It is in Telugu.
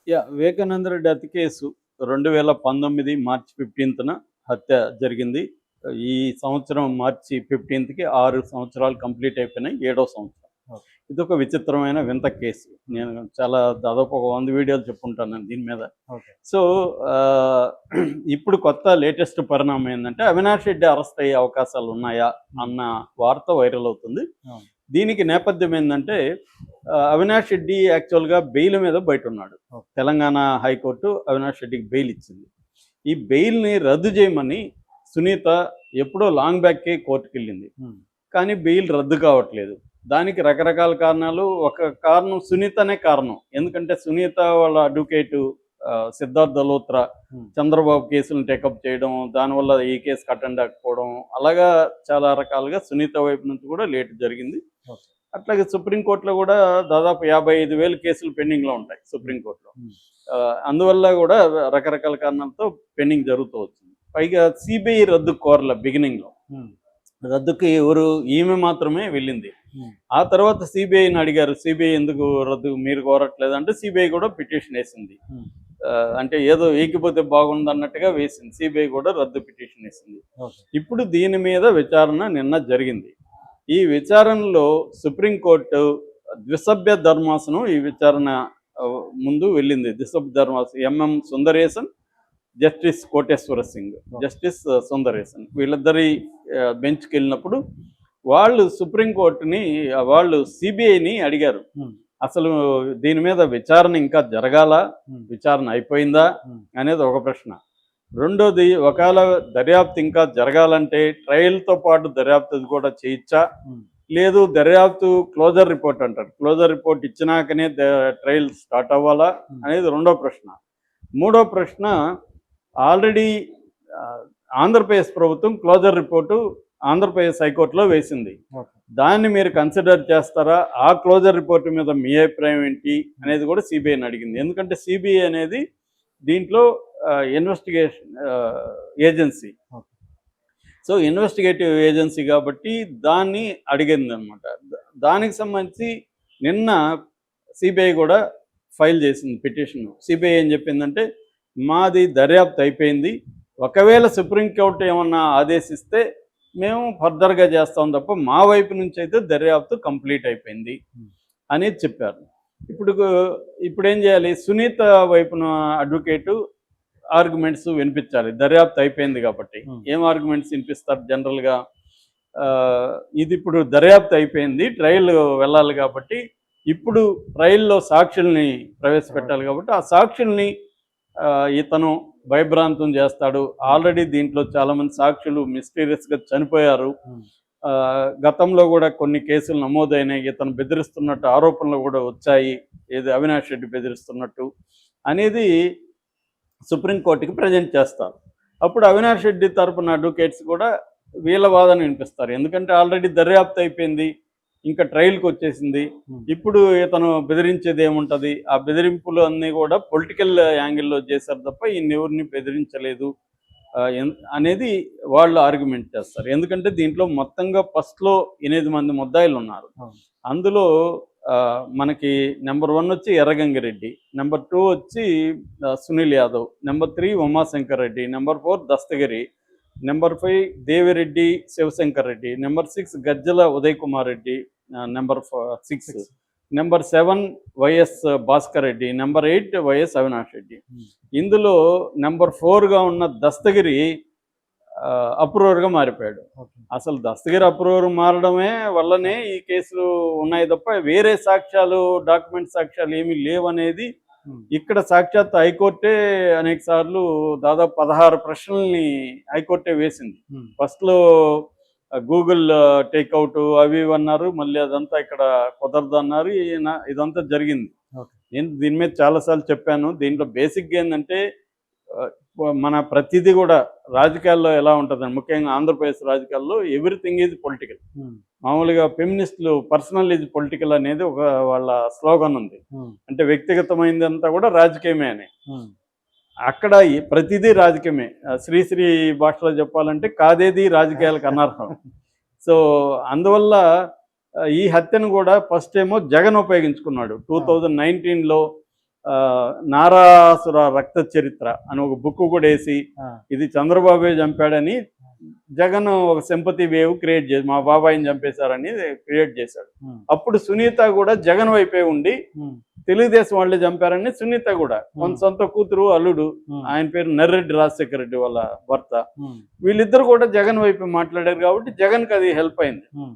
వివేకానంద రెడ్డి హత్య కేసు 2019 మార్చి 15న హత్య జరిగింది. ఈ సంవత్సరం మార్చి 15కి 6 సంవత్సరాలు కంప్లీట్ అయిపోయినాయి. 7వ సంవత్సరం. ఓకే. ఇదొక విచిత్రమైన వింత కేసు. నేను చాలా దాదాపు ఒక 100 వీడియోలు చెప్పుంటాను నేను దీని మీద. ఓకే. సో, ఇప్పుడు కొత్త లేటెస్ట్ పరిణామం ఏందంటే అవినాష్ రెడ్డి అరెస్ట్ అయ్యే అవకాశాలు ఉన్నాయా అన్న వార్త వైరల్ అవుతుంది. అవును. దీనికి నేపథ్యం ఏందంటే అవినాష్ రెడ్డి యాక్చువల్‌గా బెయిల్ మీద బయటున్నాడు. ఓకే. తెలంగాణ హైకోర్టు అవినాష్ రెడ్డికి బెయిల్ ఇచ్చింది. ఈ బెయిల్‌ని రద్దు చేయమని సునీత ఎప్పుడో లాంగ్ బ్యాక్‌కే కోర్టుకెళ్ళింది. హ్మ్. కానీ బెయిల్ రద్దు కావట్లేదు. దానికి రకరకాల కారణాలు. ఒక కారణం సునీతనే కారణం. ఎందుకంటే సునీత వాళ్ళ అడ్వకేటు సిద్ధార్థ్ మల్హోత్రా హ్మ్. చంద్రబాబు కేసులను టేకప్ చేయడం, దానివల్ల ఈ కేసుకి అటెండ్ అవ్వకపోవడం, అలాగా చాలా రకాలుగా సునీత వైపు నుంచి కూడా లేట్ జరిగింది. ఓకే. అట్లాగే సుప్రీంకోర్టులో కూడా దాదాపు 55,000 కేసులు పెండింగ్‌లో ఉంటాయి సుప్రీంకోర్టులో. హ్మ్. అందువల్ల కూడా రకరకాల కారణాలతో పెండింగ్ జరుగుతూ వచ్చింది. పైగా సిబిఐ రద్దు కోరల బిగినింగ్‌లో. హ్మ్. రద్దుకి ఈమె మాత్రమే వెళ్ళింది. హ్మ్. ఆ తర్వాత సిబిఐని అడిగారు. సిబిఐ ఎందుకు రద్దు మీరు కోరట్లేదు అంటే సిబిఐ కూడా పిటిషన్ వేసింది. హ్మ్. అంటే ఏదో ఏకిపోతే బాగుందన్నట్టుగా వేసింది. సిబిఐ కూడా రద్దు పిటిషన్ వేసింది. ఓకే. ఇప్పుడు దీని మీద విచారణ నిన్న జరిగింది. ఈ విచారణలో సుప్రీంకోర్టు ద్విసభ్య ధర్మాసనం ఈ విచారణ ముందు వెళ్ళింది. ద్విసభ్య ధర్మాసనం MM Sundaresh, justice Koteswara Singh, justice Sundaresh వీళ్ళిద్దరి బెంచ్కి వెళ్ళినప్పుడు వాళ్ళు సుప్రీంకోర్టుని వాళ్ళు సిబిఐని అడిగారు. హ్మ్. అసలు దీని మీద విచారణ ఇంకా జరగాల, హ్మ్. విచారణ అయిపోయిందా హ్మ్. అనేది ఒక ప్రశ్న. రెండోది, ఒకవేళ దర్యాప్తు ఇంకా జరగాలంటే ట్రయల్తో పాటు దర్యాప్తు కూడా చేయొచ్చా, హ్మ్. లేదు దర్యాప్తు క్లోజర్ రిపోర్ట్ అంటారు, క్లోజర్ రిపోర్ట్ ఇచ్చినాకనే ట్రయల్ స్టార్ట్ అవ్వాలా అనేది రెండో ప్రశ్న. మూడో ప్రశ్న, ఆల్రెడీ ఆంధ్రప్రదేశ్ ప్రభుత్వం క్లోజర్ రిపోర్టు ఆంధ్రప్రదేశ్ హైకోర్టులో వేసింది. ఓకే. దాన్ని మీరు కన్సిడర్ చేస్తారా, ఆ క్లోజర్ రిపోర్ట్ మీద మీ అభిప్రాయం ఏంటి అనేది కూడా సిబిఐని అడిగింది. ఎందుకంటే సిబిఐ అనేది దీంట్లో investigation agency. Okay. So investigative agency కాబట్టి దాన్ని అడిగింది అనమాట. దానికి సంబంధించి నిన్న సిబిఐ కూడా ఫైల్ చేసింది పిటిషన్. సిబిఐ ఏం చెప్పిందంటే మాది దర్యాప్తు అయిపోయింది, ఒకవేళ సుప్రీంకోర్టు ఏమన్నా ఆదేశిస్తే మేము ఫర్దర్గా చేస్తాం తప్ప మా వైపు నుంచి అయితే దర్యాప్తు కంప్లీట్ అయిపోయింది అనేది చెప్పారు. ఇప్పుడు ఏం చేయాలి, సునీత వైపున అడ్వకేటు ఆర్గ్యుమెంట్స్ వినిపించాలి. దర్యాప్తు అయిపోయింది కాబట్టి ఏం ఆర్గ్యుమెంట్స్ వినిపిస్తారు జనరల్గా, ఇది ఇప్పుడు దర్యాప్తు అయిపోయింది, ట్రయల్ వెళ్ళాలి కాబట్టి ఇప్పుడు ట్రయల్లో సాక్షుల్ని ప్రవేశపెట్టాలి కాబట్టి ఆ సాక్షుల్ని ఇతను భయభ్రాంతం చేస్తాడు. ఆల్రెడీ దీంట్లో చాలామంది సాక్షులు మిస్టీరియస్గా చనిపోయారు. గతంలో కూడా కొన్ని కేసులు నమోదైనాయి, ఇతను బెదిరిస్తున్నట్టు ఆరోపణలు కూడా వచ్చాయి, ఏది అవినాష్ రెడ్డి బెదిరిస్తున్నట్టు అనేది సుప్రీంకోర్టుకి ప్రజెంట్ చేస్తారు. అప్పుడు అవినాష్ రెడ్డి తరపున అడ్వకేట్స్ కూడా వీళ్ళ వాదన వినిపిస్తారు. ఎందుకంటే ఆల్రెడీ దర్యాప్తు అయిపోయింది, ఇంకా ట్రయల్కి వచ్చేసింది, ఇప్పుడు ఇతను బెదిరించేది ఏముంటుంది, ఆ బెదిరింపులు అన్నీ కూడా పొలిటికల్ యాంగిల్లో చేశారు తప్ప ఈయనెవరిని బెదిరించలేదు అనేది వాళ్ళు ఆర్గ్యుమెంట్ చేస్తారు. ఎందుకంటే దీంట్లో మొత్తంగా ఫస్ట్లో 8 మంది ముద్దాయిలు ఉన్నారు. అందులో మనకి నెంబర్ 1 వచ్చి ఎర్రగంగిరెడ్డి, నెంబర్ 2 వచ్చి Sunil Yadav, number 3 Umashankar Reddy, number 4 Dastagiri, number 5 Devireddy Shivashankar Reddy, number 6 Gajjala Uday Kumar Reddy, number 6, number 7 Y S Bhaskar Reddy, number 8 Y S Avinash Reddy. ఇందులో నెంబర్ 4గా ఉన్న దస్తగిరి అప్రూవర్గా మారిపోయాడు. అసలు దస్తగిరి అప్రూవర్ మారడమే వల్లనే ఈ కేసులు ఉన్నాయి తప్ప వేరే సాక్ష్యాలు, డాక్యుమెంట్ సాక్ష్యాలు ఏమీ లేవనేది ఇక్కడ సాక్షాత్ హైకోర్టే అనేక సార్లు దాదాపు 16 ప్రశ్నల్ని హైకోర్టే వేసింది. ఫస్ట్లో గూగుల్ టేక్అవుట్ అవి అన్నారు, మళ్ళీ అదంతా ఇక్కడ కుదరదు అన్నారు, ఇదంతా జరిగింది. నేను దీని మీద చాలాసార్లు చెప్పాను. దీంట్లో బేసిక్గా ఏంటంటే మన ప్రతిదీ కూడా రాజకీయాల్లో ఎలా ఉంటుందని, ముఖ్యంగా ఆంధ్రప్రదేశ్ రాజకీయాల్లో ఎవ్రీథింగ్ ఈజ్ పొలిటికల్. మామూలుగా ఫెమినిస్టులు పర్సనల్ ఈజ్ పొలిటికల్ అనేది ఒక వాళ్ళ స్లోగన్ ఉంది. అంటే వ్యక్తిగతమైనదంతా కూడా రాజకీయమే అని. అక్కడ ప్రతిదీ రాజకీయమే. శ్రీశ్రీ భాషలో చెప్పాలంటే కాదేది రాజకీయాలకు అనర్హం. సో అందువల్ల ఈ హత్యను కూడా ఫస్ట్ ఏమో జగన్ ఉపయోగించుకున్నాడు. 2019లో నారాసుర రక్త చరిత్ర అని ఒక బుక్ కూడా వేసి ఆ, ఇది చంద్రబాబే చంపాడని జగన్ ఒక సింపతి వేవ్ క్రియేట్ చేసి మా బాబాయిని చంపేశారని క్రియేట్ చేశాడు. ఉమ్, అప్పుడు సునీత కూడా జగన్ వైపే ఉండి ఉమ్, తెలుగుదేశం వాళ్ళే చంపారని సునీత కూడా కొంత సొంత కూతురు అల్లుడు ఉమ్, ఆయన పేరు నర్రెడ్డి రాజశేఖర రెడ్డి వాళ్ళ భర్త ఉమ్, వీళ్ళిద్దరు కూడా జగన్ వైపు మాట్లాడారు కాబట్టి జగన్కి అది హెల్ప్ అయింది. ఉమ్.